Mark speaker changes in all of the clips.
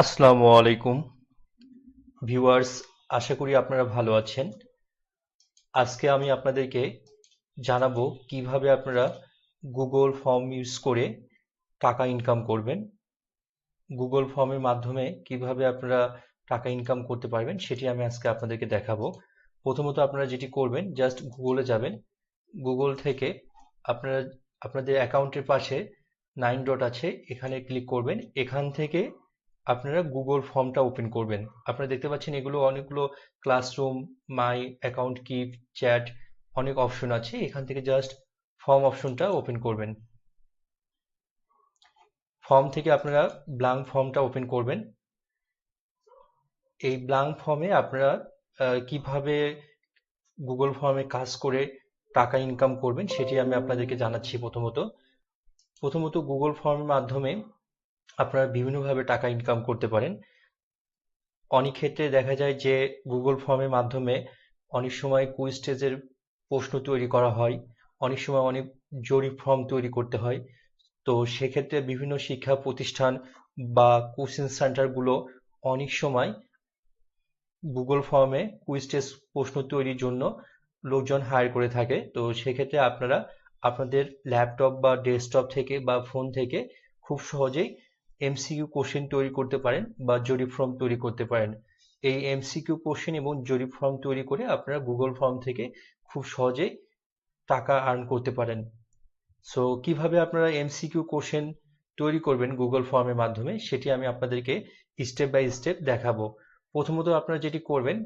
Speaker 1: আসসালামু আলাইকুম ভিউয়ার্স, আশা করি আপনারা ভালো আছেন। আজকে আমি আপনাদেরকে জানাবো কিভাবে আপনারা গুগল ফর্ম ইউজ করে টাকা ইনকাম করবেন। গুগল ফর্মের মাধ্যমে কিভাবে আপনারা টাকা ইনকাম করতে পারবেন সেটি আমি আজকে আপনাদেরকে দেখাবো। প্রথমত আপনারা যেটি করবেন, জাস্ট গুগলে যাবেন। গুগল থেকে আপনারা আপনাদের অ্যাকাউন্টের পাশে 9 ডট আছে, এখানে ক্লিক করবেন। এখান থেকে আপনারা গুগল ফর্মটা ওপেন করবেন। আপনারা দেখতে পাচ্ছেন এগুলো অনেকগুলো classroom, my account, keep, chat, অনেক অপশন আছে। এখান থেকে জাস্ট ফর্ম অপশনটা ওপেন করবেন। ফর্ম থেকে আপনারা ব্ল্যাঙ্ক ফর্মটা ওপেন করবেন। এই ব্ল্যাঙ্ক ফর্মে আপনারা কিভাবে গুগল ফর্মে কাজ করে টাকা ইনকাম করবেন সেটি আমি আপনাদেরকে জানাচ্ছি। প্রথমত গুগল ফর্মের মাধ্যমে আপনারা বিভিন্নভাবে টাকা ইনকাম করতে পারেন। অনেক ক্ষেত্রে দেখা যায় যে গুগল ফর্মের মাধ্যমে অনেক সময় কুইজ টেজের প্রশ্ন তৈরি করা হয়, অনেক সময় অনেক জরিপ ফর্ম তৈরি করতে হয়। তো সেক্ষেত্রে বিভিন্ন শিক্ষা প্রতিষ্ঠান বা কোচিং সেন্টারগুলো অনেক সময় গুগল ফর্মে কুইজ টেস্ট প্রশ্ন তৈরির জন্য লোকজন হায়ার করে থাকে। তো সেক্ষেত্রে আপনারা আপনাদের ল্যাপটপ বা ডেস্কটপ থেকে বা ফোন থেকে খুব সহজেই এমসিকিউ কোশ্চেন তৈরি করতে পারেন বা জরিপ ফর্ম তৈরি করতে পারেন। এই এমসিকিউ কোশ্চেন এবং জরিপ ফর্ম তৈরি করে আপনারা গুগল ফর্ম থেকে খুব সহজেই টাকা আর্ন করতে পারেন। সো কিভাবে আপনারা এমসিকিউ কোশ্চেন তৈরি করবেন গুগল ফর্মের মাধ্যমে সেটি আমি আপনাদেরকে স্টেপ বাই স্টেপ দেখাবো। প্রথমত আপনারা যেটি করবেন,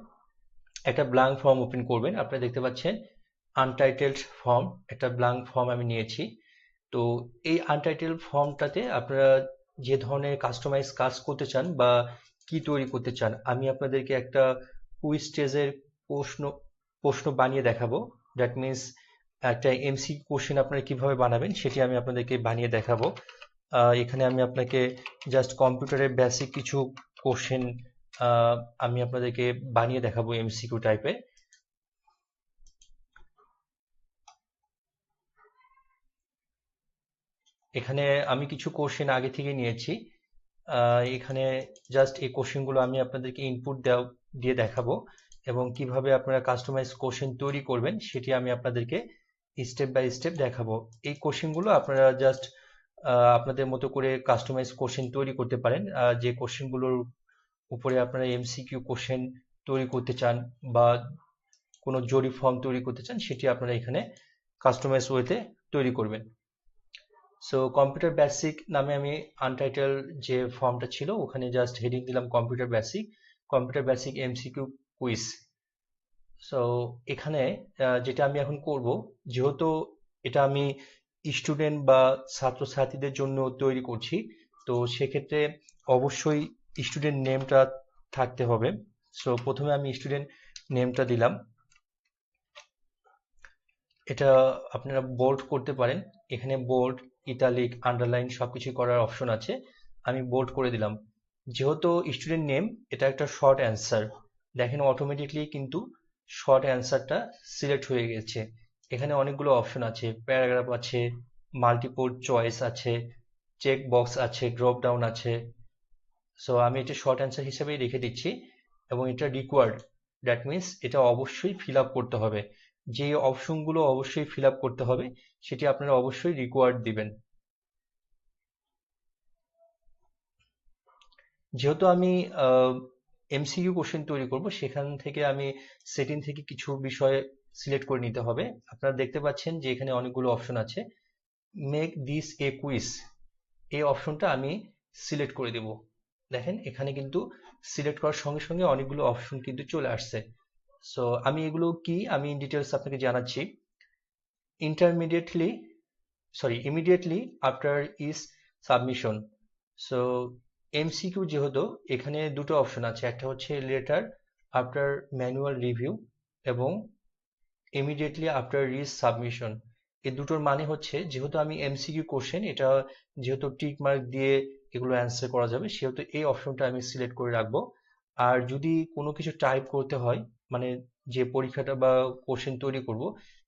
Speaker 1: একটা ব্ল্যাঙ্ক ফর্ম ওপেন করবেন। আপনারা দেখতে পাচ্ছেন আনটাইটেলড ফর্ম, একটা ব্ল্যাঙ্ক ফর্ম আমি নিয়েছি। তো এই আনটাইটেলড ফর্মটাতে আপনারা যে ধরনের কাস্টমাইজ কাজ করতে চান বা কি তৈরি করতে চান, আমি আপনাদেরকে একটা কুইজ স্টেজের প্রশ্ন প্রশ্ন বানিয়ে দেখাবো। দ্যাট মিন্স একটা এমসি কোশ্চেন আপনারা কিভাবে বানাবেন সেটি আমি আপনাদেরকে বানিয়ে দেখাবো। এখানে আমি আপনাকে জাস্ট কম্পিউটারের বেসিক কিছু কোশ্চেন আমি আপনাদেরকে বানিয়ে দেখাবো এমসিকিউ টাইপের। এখানে আমি কিছু কোশ্চেন আগে থেকে নিয়েছি। এখানে জাস্ট এই কোশ্চেনগুলো আমি আপনাদেরকে ইনপুট দিয়ে দেখাবো এবং কিভাবে আপনারা কাস্টমাইজ কোশ্চেন তৈরি করবেন সেটি আমি আপনাদেরকে স্টেপ বাই স্টেপ দেখাবো। এই কোশ্চেনগুলো আপনারা জাস্ট আপনাদের মতো করে কাস্টমাইজ কোশ্চেন তৈরি করতে পারেন। যে কোশ্চেনগুলোর উপরে আপনারা এমসিকিউ কোশ্চেন তৈরি করতে চান বা কোনো জরিপ ফর্ম তৈরি করতে চান সেটি আপনারা এখানে কাস্টমাইজ ওয়েতে তৈরি করবেন। সো কম্পিউটার বেসিক নামে আমি আনটাইটেল যে ফর্মটা ছিল ওখানে জাস্ট হেডিং দিলাম computer basic MCQ quiz. So এখানে যেটা আমি এখন করব, যেহেতু এটা আমি স্টুডেন্ট বা ছাত্রছাত্রীদের জন্য তৈরি করছি, তো সেক্ষেত্রে অবশ্যই স্টুডেন্ট নেমটা থাকতে হবে। সো প্রথমে আমি স্টুডেন্ট নেমটা দিলাম। এটা আপনারা বোল্ড করতে পারেন। এখানে বোল্ড, ইটালিক, আন্ডারলাইন সবকিছু করার অপশন আছে। আমি বোল্ড করে দিলাম। যেহেতু স্টুডেন্ট নেম এটা একটা শর্ট অ্যান্সার, দেখেন অটোমেটিকলি কিন্তু শর্ট অ্যান্সারটা সিলেক্ট হয়ে গেছে। এখানে অনেকগুলো অপশন আছে, প্যারাগ্রাফ আছে, মাল্টিপল চয়েস আছে, চেক বক্স আছে, ড্রপ ডাউন আছে। সো আমি এটা শর্ট অ্যান্সার হিসেবেই রেখে দিচ্ছি এবং এটা রিকোয়ার্ড। দ্যাট মিন্স এটা অবশ্যই ফিল আপ করতে হবে। যে অপশনগুলো অবশ্যই ফিল আপ করতে হবে সেটি আপনারা অবশ্যই রিকোয়ার্ড দিবেন। যেহেতু আমি এমসিকিউ কোশ্চেন তৈরি করব, সেখান থেকে আমি সেটিং থেকে কিছু বিষয় সিলেক্ট করে নিতে হবে। আপনারা দেখতে পাচ্ছেন যে এখানে অনেকগুলো অপশন আছে। মেক দিস এ কুইজ, এই অপশনটা আমি সিলেক্ট করে দেব। দেখেন এখানে কিন্তু সিলেক্ট করার সঙ্গে সঙ্গে অনেকগুলো অপশন কিন্তু চলে আসছে। সো আমি এগুলো কি আমি ইন ডিটেলস আপনাকে জানাচ্ছি। ইন্টারমিডিয়েটলি immediately after is submission. So MCQ যেহেতু এখানে দুটো অপশন আছে, একটা হচ্ছে লেটার আফটার ম্যানুয়াল রিভিউ এবং ইমিডিয়েটলি আফটার রিজ সাবমিশন। এই দুটোর মানে হচ্ছে যেহেতু আমি এমসিকিউ কোশ্চেন এটা যেহেতু টিক মার্ক দিয়ে এগুলো অ্যান্সার করা যাবে সেহেতু এই অপশনটা আমি সিলেক্ট করে রাখবো। আর যদি কোনো কিছু টাইপ করতে হয়, মানে যে পরীক্ষাটা বা কোশ্চেন তৈরি করব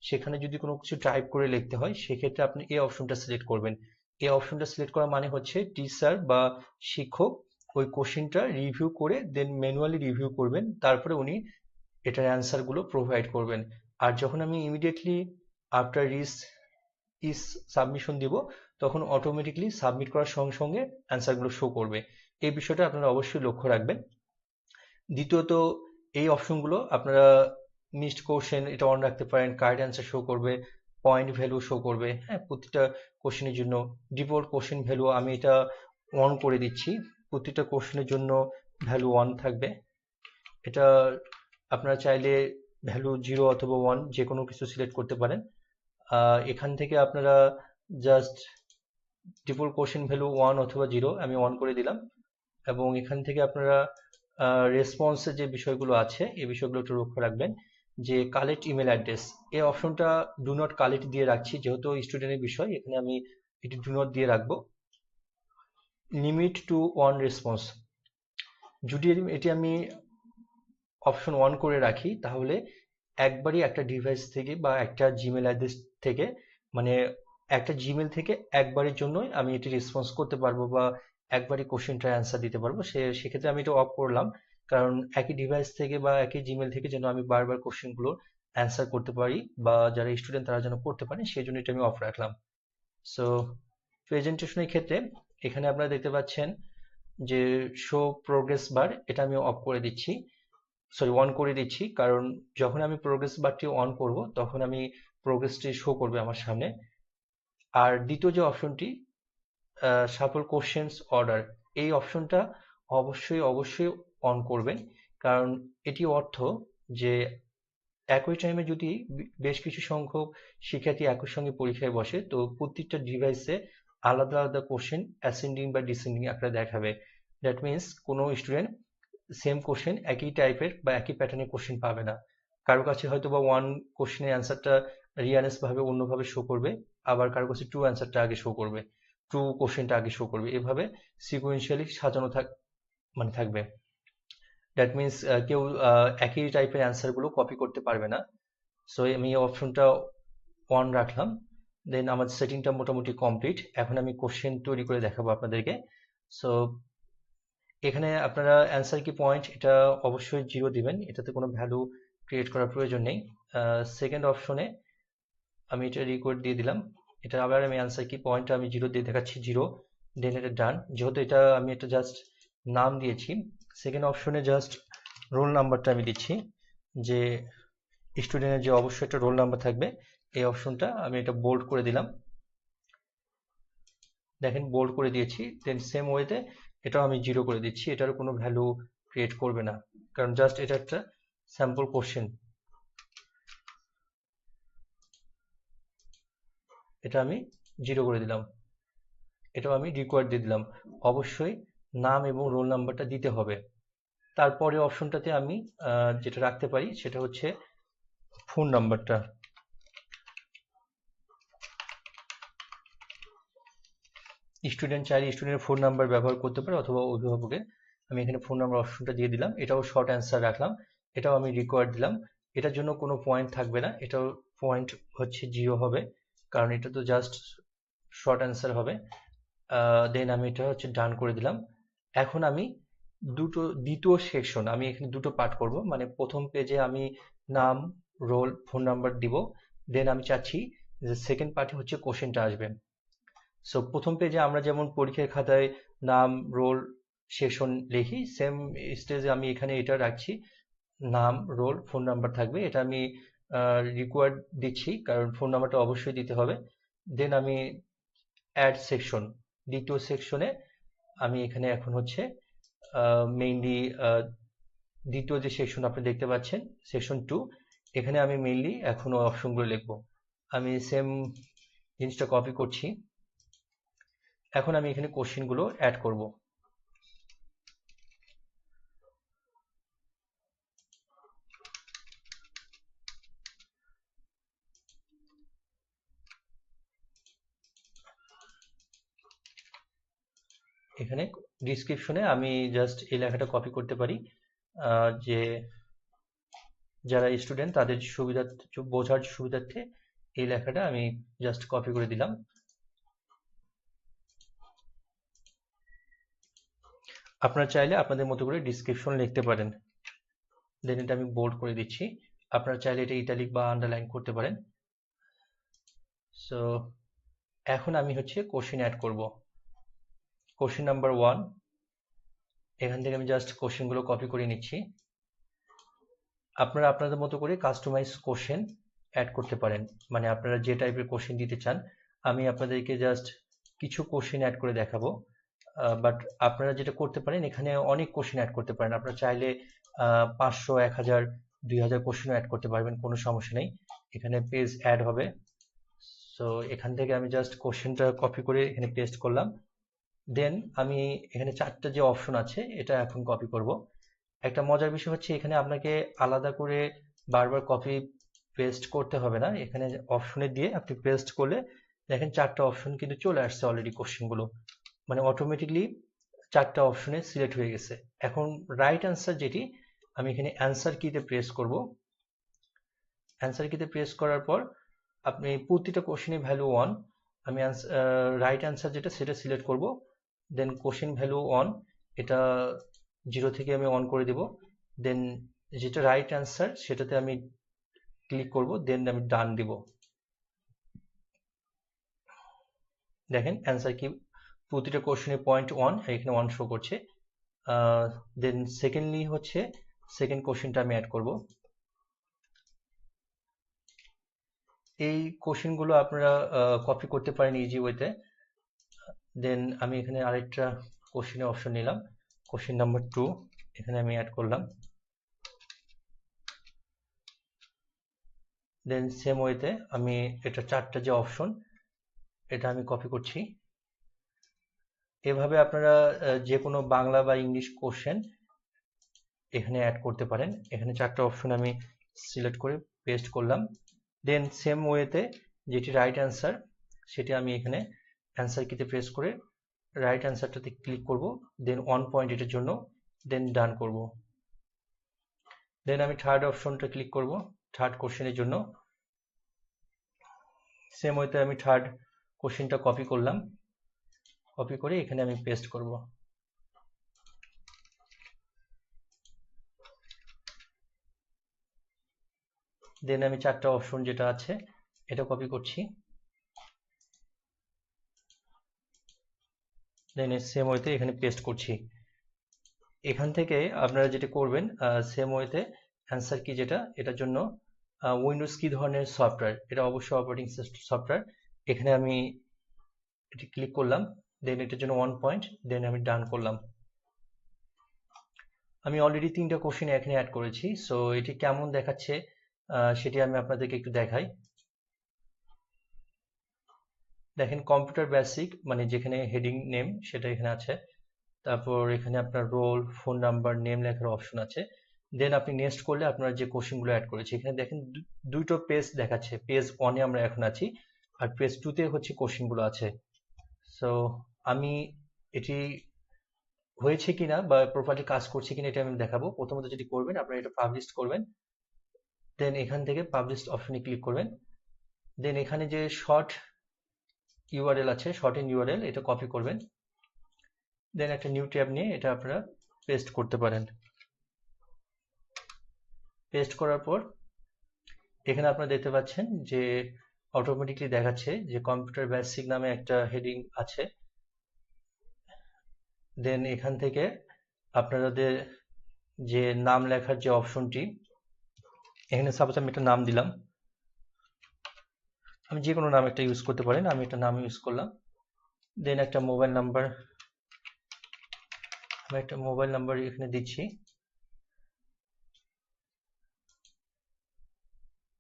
Speaker 1: সেখানে যদি কোনো কিছু টাইপ করে লিখতে হয় সেক্ষেত্রে আপনি এই অপশনটা সিলেক্ট করবেন। এই অপশনটা সিলেক্ট করা মানে হচ্ছে টিচার বা শিক্ষক ওই কোশ্চেনটা রিভিউ করে দেন ম্যানুয়ালি রিভিউ করবেন, তারপরে উনি এটার অ্যান্সারগুলো প্রোভাইড করবেন। আর যখন আমি ইমিডিয়েটলি আফটার ইস সাবমিশন দিব, তখন অটোমেটিকলি সাবমিট করার সঙ্গে সঙ্গে অ্যান্সারগুলো শো করবে। এই বিষয়টা আপনারা অবশ্যই লক্ষ্য রাখবেন। দ্বিতীয়ত, এই অপশনগুলো আপনারা মিসড কোশ্চেন এটা অন রাখতে পারেন, কারেক্ট অ্যান্সার শো করবে, পয়েন্ট ভ্যালু শো করবে, হ্যাঁ, প্রতিটা কোশ্চেনের জন্য ডিফল্ট কোশ্চেন ভ্যালু আমি এটা অন করে দিচ্ছি। প্রতিটা কোশ্চেনের জন্য ভ্যালু 1 থাকবে। এটা আপনারা চাইলে ভ্যালু 0 অথবা 1 যে কোনো কিছু সিলেক্ট করতে পারেন। এখান থেকে আপনারা জাস্ট ডিফল্ট কোশ্চেন ভ্যালু 1 অথবা 0 আমি অন করে দিলাম, এবং এখান থেকে আপনারা রেসপন্সের যে বিষয়গুলো আছে এই বিষয়গুলো একটু লক্ষ্য রাখবেন। যে কালেক্ট ইমেল অ্যাড্রেস, এই অপশনটা ডু নট কালেক্ট দিয়ে রাখছি, যেহেতু স্টুডেন্টের বিষয় এখানে আমি এটি ডু নট দিয়ে রাখবো। লিমিট টু 1 রেসপন্স, যদি এটি আমি অপশন 1 করে রাখি, তাহলে একবারই একটা ডিভাইস থেকে বা একটা জিমেল অ্যাড্রেস থেকে, মানে একটা জিমেল থেকে একবারের জন্যই আমি এটি রেসপন্স করতে পারবো বা একবারই কোশ্চেনটার অ্যান্সার দিতে পারবো। সেক্ষেত্রে আমি এটা অফ করলাম, কারণ একই ডিভাইস থেকে বা একই জিমেল থেকে যেন আমি বারবার কোশ্চেনগুলো অ্যান্সার করতে পারি বা যারা স্টুডেন্ট তারা যেন করতে পারে, সেই জন্য এটা আমি অফ রাখলাম। সো প্রেজেন্টেশনের ক্ষেত্রে এখানে আপনারা দেখতে পাচ্ছেন যে শো প্রোগ্রেস বার, এটা আমি অফ করে দিচ্ছি, সরি অন করে দিচ্ছি, কারণ যখন আমি প্রোগ্রেস বারটি অন করব তখন আমি প্রোগ্রেসটি শো করবে আমার সামনে। আর দ্বিতীয় যে অপশনটি শাফল কোশ্চেন্স অর্ডার, এই অপশনটা অবশ্যই অবশ্যই অন করবেন, কারণ এটি অর্থ যে একই টাইমে যদি বেশ কিছু সংখ্যক শিক্ষার্থী একই সঙ্গে পরীক্ষায় বসে, তো প্রত্যেকটা ডিভাইসে আলাদা আলাদা কোশ্চেন অ্যাসেন্ডিং বা ডিসেন্ডিং আকারে দেখাবে। দ্যাট মিনস কোনো স্টুডেন্ট সেম কোশ্চেন একই টাইপের বা একই প্যাটার্নের কোশ্চেন পাবে না। কারো কাছে হয়তো বা 1 কোশ্চেনের অ্যান্সারটা রিয়ানেস ভাবে অন্যভাবে শো করবে, আবার কারো কাছে 2 অ্যান্সারটা আগে শো করবে, 2 কোশ্চেনটা আগে শো করবে, এভাবে সিকোয়েন্সিয়ালি সাজানো থাকবে। দ্যাট মিনস কেউ একই টাইপের অ্যান্সারগুলো কপি করতে পারবে না। সো আমি এই অপশনটা অন রাখলাম। দেন আমার সেটিংটা মোটামুটি কমপ্লিট। এখন আমি কোশ্চেন তৈরি করে দেখাবো আপনাদেরকে। সো এখানে আপনারা অ্যান্সার কি পয়েন্ট এটা অবশ্যই 0 দিবেন, এটাতে কোনো ভ্যালু ক্রিয়েট করার প্রয়োজন নেই। সেকেন্ড অপশনে আমি এটা রিকোয়ার্ড দিয়ে দিলাম, এটা আবার আমি অ্যান্সার কি পয়েন্ট আমি 0 দিয়ে দেখাচ্ছি, 0। দেন এটা ডান, যেহেতু এটা আমি এটা জাস্ট নাম দিয়েছি। সেকেন্ড অপশনে জাস্ট রোল নাম্বারটা আমি দিচ্ছি, যে স্টুডেন্টের যে অবশ্যই একটা রোল নাম্বার থাকবে, এই অপশনটা আমি এটা বোল্ড করে দিলাম, দেখেন বোল্ড করে দিয়েছি। দেন সেম ওয়েতে এটাও আমি 0 করে দিচ্ছি, এটার কোনো ভ্যালু ক্রিয়েট করবে না, কারণ জাস্ট এটা একটা স্যাম্পল কোশ্চেন। এটা আমি 0 করে দিলাম, এটাও আমি রিকোয়ার্ড দিয়ে দিলাম। অবশ্যই নাম এবং রোল নাম্বারটা দিতে হবে। তারপরে অপশনটাতে আমি যেটা রাখতে পারি সেটা হচ্ছে ফোন নাম্বারটা। স্টুডেন্ট চাইলে স্টুডেন্টের ফোন নাম্বার ব্যবহার করতে পারে অথবা অভিভাবকের। আমি এখানে ফোন নাম্বার অপশনটা দিয়ে দিলাম, এটাও শর্ট অ্যান্সার রাখলাম, এটাও আমি রিকোয়ার্ড দিলাম। এটার জন্য কোনো পয়েন্ট থাকবে না, এটাও পয়েন্ট হচ্ছে 0 হবে, কারণ এটা তো জাস্ট শর্ট অ্যান্সার হবে। দেন আমি এটা হচ্ছে ডান করে দিলাম। এখন আমি দ্বিতীয় সেকশন আমি এখানে দুটো পার্ট করব, মানে প্রথম পেজে আমি নাম, রোল, ফোন নাম্বার দিব। দেন আমি চাচ্ছি যে সেকেন্ড পার্টে হচ্ছে কোশ্চেনটা আসবে। সো প্রথম পেজে আমরা যেমন পরীক্ষার খাতায় নাম, রোল, সেকশন লিখি, সেম স্টেজে আমি এখানে এটা রাখছি, নাম, রোল, ফোন নাম্বার থাকবে। এটা আমি রিকোয়ার্ড দিচ্ছি, কারণ ফোন নাম্বারটা অবশ্যই দিতে হবে। দেন আমি অ্যাড সেকশন, দ্বিতীয় সেকশনে আমি এখানে এখন হচ্ছে মেইনলি দ্বিতীয় যে সেকশন আপনি দেখতে পাচ্ছেন সেকশন 2, এখানে আমি মেইনলি এখন ওই অপশনগুলো লিখবো। আমি সেম জিনিসটা কপি করছি, এখন আমি এখানে কোশ্চেনগুলো অ্যাড করব। এখানে ডিসক্রিপশনে আমি জাস্ট এই লেখাটা কপি করতে পারি, যে যারা স্টুডেন্ট তাদের সুবিধার্থে, বোঝার সুবিধার্থে এই লেখাটা আমি জাস্ট কপি করে দিলাম। আপনারা চাইলে আপনাদের মতো করে ডিসক্রিপশন লিখতে পারেন। দেন এটা আমি বোল্ড করে দিচ্ছি। আপনারা চাইলে এটা ইটালিক বা আন্ডারলাইন করতে পারেন। সো এখন আমি হচ্ছে কোশ্চেন অ্যাড করব। কোশ্চেন নাম্বার 1, এখান থেকে আমি জাস্ট কোশ্চেনগুলো কপি করে নিচ্ছি। আপনারা আপনাদের মতো করে কাস্টমাইজ কোশ্চেন অ্যাড করতে পারেন, মানে আপনারা যে টাইপের কোশ্চেন দিতে চান। আমি আপনাদেরকে জাস্ট কিছু কোশ্চেন অ্যাড করে দেখাবো। বাট আপনারা যেটা করতে পারেন, এখানে অনেক কোশ্চেন অ্যাড করতে পারেন। আপনারা চাইলে 500, 1000, 2000 কোশ্চেনও অ্যাড করতে পারবেন, কোনো সমস্যা নেই। এখানে পেজ অ্যাড হবে। সো এখান থেকে আমি জাস্ট কোশ্চেনটা কপি করে এখানে পেস্ট করলাম। দেন আমি এখানে 4টা যে অপশন আছে এটা এখন কপি করব। একটা মজার বিষয় হচ্ছে, এখানে আপনাকে আলাদা করে বারবার কপি পেস্ট করতে হবে না। এখানে অপশনে দিয়ে আপনি পেস্ট করলে দেখেন 4টা অপশন কিন্তু চলে আসছে অলরেডি কোশ্চেনগুলো, মানে অটোমেটিকলি 4টা অপশনে সিলেক্ট হয়ে গেছে। এখন রাইট অ্যান্সার যেটি, আমি এখানে অ্যান্সার কিতে প্রেস করব। অ্যান্সার কিতে প্রেস করার পর আপনি প্রতিটা কোশ্চেনে ভ্যালু 1, আমি রাইট অ্যান্সার যেটা সেটা সিলেক্ট করব। দেন কোশ্চেন ভ্যালু 1, এটা 0 থেকে আমি অন করে দেব। দেন যেটা রাইট অ্যান্সার সেটাতে আমি ক্লিক করব, দেন আমি ডান দিব। দেখেন অ্যান্সার কি, প্রতিটা কোশ্চেনে 0.1, এখানে 1 শো করছে। দেন সেকেন্ডলি হচ্ছে সেকেন্ড কোশ্চেনটা আমি অ্যাড করব। এই কোশ্চেনগুলো আপনারা কপি করতে পারেন ইজি ওয়েতে। দেন আমি এখানে আরেকটা কোশ্চেনের অপশন নিলাম, কোশ্চেন নাম্বার 2, এখানে আমি অ্যাড করলাম। দেন সেম ওয়েতে আমি এটা 4টা যে অপশন এটা আমি কপি করছি। এভাবে আপনারা যে কোনো বাংলা বা ইংলিশ কোশ্চেন এখানে অ্যাড করতে পারেন। এখানে 4টা অপশন আমি সিলেক্ট করে পেস্ট করলাম। দেন সেম ওয়েতে যেটি রাইট অ্যান্সার সেটি আমি এখানে অ্যান্সার কিতে প্রেস করে রাইট অ্যান্সারটাতে ক্লিক করব। দেন 1 পয়েন্ট এটার জন্য, দেন ডান করব। দেন আমি থার্ড অপশনটা ক্লিক করব থার্ড কোশ্চেনের জন্য। সেম ওয়েতে আমি থার্ড কোশ্চেনটা কপি করলাম, কপি করে এখানে আমি পেস্ট করব। দেন আমি 4টা অপশন যেটা আছে এটা কপি করছি। দেন সেম ওয়েতে এখানে পেস্ট করছি। এখান থেকে আপনারা যেটা করবেন, সেম ওয়েতে অ্যান্সার কি যেটা, এটার জন্য উইন্ডোজ কি ধরনের সফটওয়্যার, এটা অবশ্যই অপারেটিং সিস্টেম সফটওয়্যার। এখানে আমি এটি ক্লিক করলাম, দেন এটার জন্য 1 পয়েন্ট, দেন আমি ডান করলাম। আমি অলরেডি 3টা কোশ্চেন এখানে অ্যাড করেছি। সো এটি কেমন দেখাচ্ছে সেটি আমি আপনাদেরকে একটু দেখাই। দেখেন কম্পিউটার বেসিক, মানে যেখানে হেডিং নেম সেটা এখানে আছে। তারপর এখানে আপনার রোল, ফোন নাম্বার, নেম লেখার অপশন আছে। দেন আপনি নেক্সট করলে আপনার যে কোশ্চেনগুলো অ্যাড করেছি, এখানে দেখেন দুটো পেজ দেখাচ্ছে। পেজ 1-এ আমরা এখন আছি, আর পেজ 2-তে হচ্ছে কোশ্চেনগুলো আছে। সো আমি এটি হয়েছে কিনা বা প্রপারলি কাজ করছে কিনা এটা আমি দেখাবো। প্রথমত যেটি করবেন, আপনারা এটা পাবলিশ করবেন। দেন এখান থেকে পাবলিশ অপশনে ক্লিক করবেন। দেন এখানে যে শর্ট ইউআরএল আছে, শর্ট ইন ইউআরএল, এটা কপি করবেন। দেন একটা নিউ ট্যাব নিয়ে এটা আপনারা পেস্ট করতে পারেন। পেস্ট করার পর এখানে আপনারা দেখতে পাচ্ছেন যে অটোমেটিকলি দেখাচ্ছে যে কম্পিউটার বেসিক নামে একটা হেডিং আছে। দেন এখান থেকে আপনাদের যে নাম লেখার যে অপশনটি, এখানে সাপোজ আমি একটা নাম দিলাম, আমি যে কোনো নাম একটা ইউজ করতে পারেন, আমি একটা নাম ইউজ করলাম। দেন একটা মোবাইল নাম্বার, আমি একটা মোবাইল নাম্বার এখানে দিচ্ছি।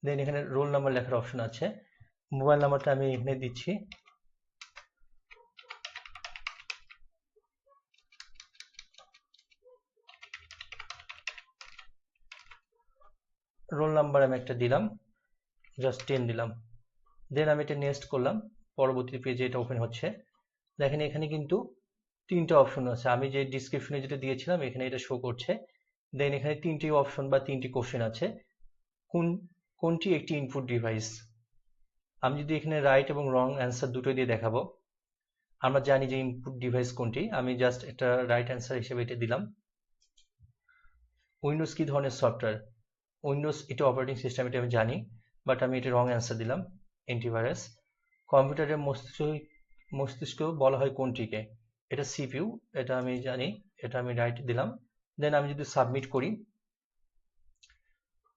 Speaker 1: দেন এখানে রোল নাম্বার লেখার অপশন আছে, মোবাইল নাম্বারটা আমি এখানে দিচ্ছি। রোল নাম্বার আমি একটা দিলাম, জাস্ট 10 দিলাম। দেন আমি এটা নেক্সট করলাম, পরবর্তী পেজে এটা ওপেন হচ্ছে। দেখেন এখানে কিন্তু 3টে অপশন আছে, আমি যে ডিসক্রিপশনে যেটা দিয়েছিলাম এখানে এটা শো করছে। দেন এখানে 3টি অপশন বা 3টি কোশ্চেন আছে, কোনটি একটি ইনপুট ডিভাইস। আমি যদি এখানে রাইট এবং রং অ্যান্সার দুটো দিয়ে দেখাবো। আমরা জানি যে ইনপুট ডিভাইস কোনটি, আমি জাস্ট একটা রাইট অ্যান্সার হিসেবে এটা দিলাম। উইন্ডোজ কি ধরনের সফটওয়্যার? উইন্ডোজ এটা অপারেটিং সিস্টেম, এটা আমি জানি, বাট আমি এটা রং অ্যান্সার দিলাম, অ্যান্টিভাইরাস। কম্পিউটারের মস্তিষ্ক বলা হয় কোনটিকে? এটা সিপিইউ, এটা আমি জানি, এটা আমি রাইট দিলাম। দেন আমি যদি সাবমিট করি,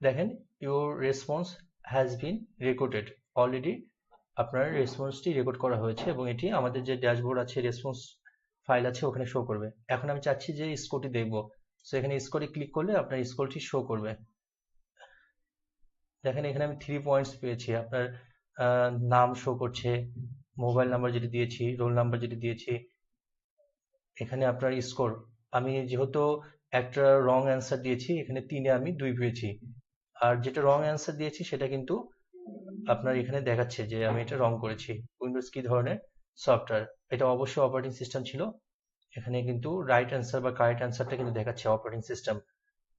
Speaker 1: দেখেন your response has been recorded. Already আপনার রেসপন্সটি রেকর্ড করা হয়েছে এবং এটি আমাদের যে ড্যাশবোর্ড আছে, রেসপন্স ফাইল আছে, ওখানে শো করবে। এখন আমি চাচ্ছি যে স্কোরটি দেখব, সো এখানে স্কোরে ক্লিক করলে আপনার স্কোরটি শো করবে। দেখেন এখানে আমি 3 পয়েন্টস পেয়েছি, আপনার নাম শো করছে, মোবাইল নাম্বার যেটি দিয়েছি, রোল নাম্বার যেটি দিয়েছি, এখানে আপনার স্কোর। আমি যেহেতু একটা রং অ্যান্সার দিয়েছি, এখানে 3-এ আমি 2 পেয়েছি, আর যেটা রং অ্যান্সার দিয়েছি সেটা কিন্তু আপনার এখানে দেখাচ্ছে যে আমি এটা রং করেছি। উইন্ডোজ কি ধরনের সফটওয়্যার? এটা অবশ্যই অপারেটিং সিস্টেম ছিল। এখানে কিন্তু রাইট অ্যান্সার বা কারেক্ট অ্যান্সারটা কিন্তু দেখাচ্ছে অপারেটিং সিস্টেম।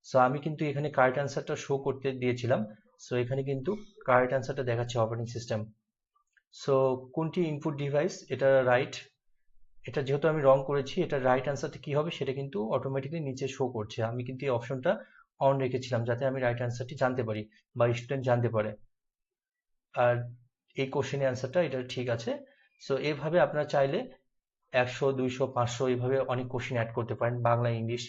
Speaker 1: সো আমি কিন্তু এখানে কারেক্ট অ্যান্সারটা শো করতে দিয়েছিলাম, সো এখানে কিন্তু কারেক্ট অ্যান্সারটা দেখাচ্ছে অপারেটিং সিস্টেম। সো কোনটি ইনপুট ডিভাইস? এটা রাইট। এটা যেহেতু আমি রং করেছি, এটা রাইট অ্যান্সারটা কি হবে সেটা কিন্তু অটোমেটিক্যালি নিচে শো করছে। আমি কিন্তু এই অপশনটা অন রেখেছিলাম যাতে আমি রাইট অ্যান্সারটি জানতে পারি বা স্টুডেন্ট জানতে পারে। আর এই কোশ্চেনের অ্যান্সারটা এটা ঠিক আছে। সো এভাবে আপনারা চাইলে 100, 200, 500 এইভাবে অনেক কোশ্চেন অ্যাড করতে পারেন, বাংলা, ইংলিশ।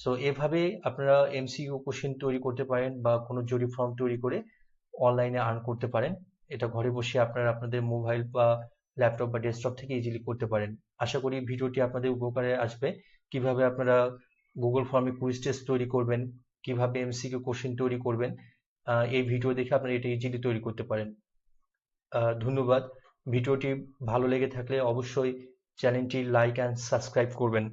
Speaker 1: সো এভাবে আপনারা এমসিকিউ কোশ্চেন তৈরি করতে পারেন বা কোনো জরিপ ফর্ম তৈরি করে অনলাইনে আর্ন করতে পারেন। এটা ঘরে বসে আপনারা আপনাদের মোবাইল বা ল্যাপটপ বা ডেস্কটপ থেকে ইজিলি করতে পারেন। আশা করি ভিডিওটি আপনাদের উপকারে আসবে। কিভাবে আপনারা গুগল ফর্মে কুইজ টেস্ট তৈরি করবেন, কিভাবে এমসিকিউ কোশ্চেন তৈরি করবেন, এই ভিডিও দেখে আপনারা এটা ইজিলি তৈরি করতে পারেন। ধন্যবাদ। ভিডিওটি ভালো লেগে থাকলে অবশ্যই চ্যানেলটি লাইক অ্যান্ড সাবস্ক্রাইব করবেন।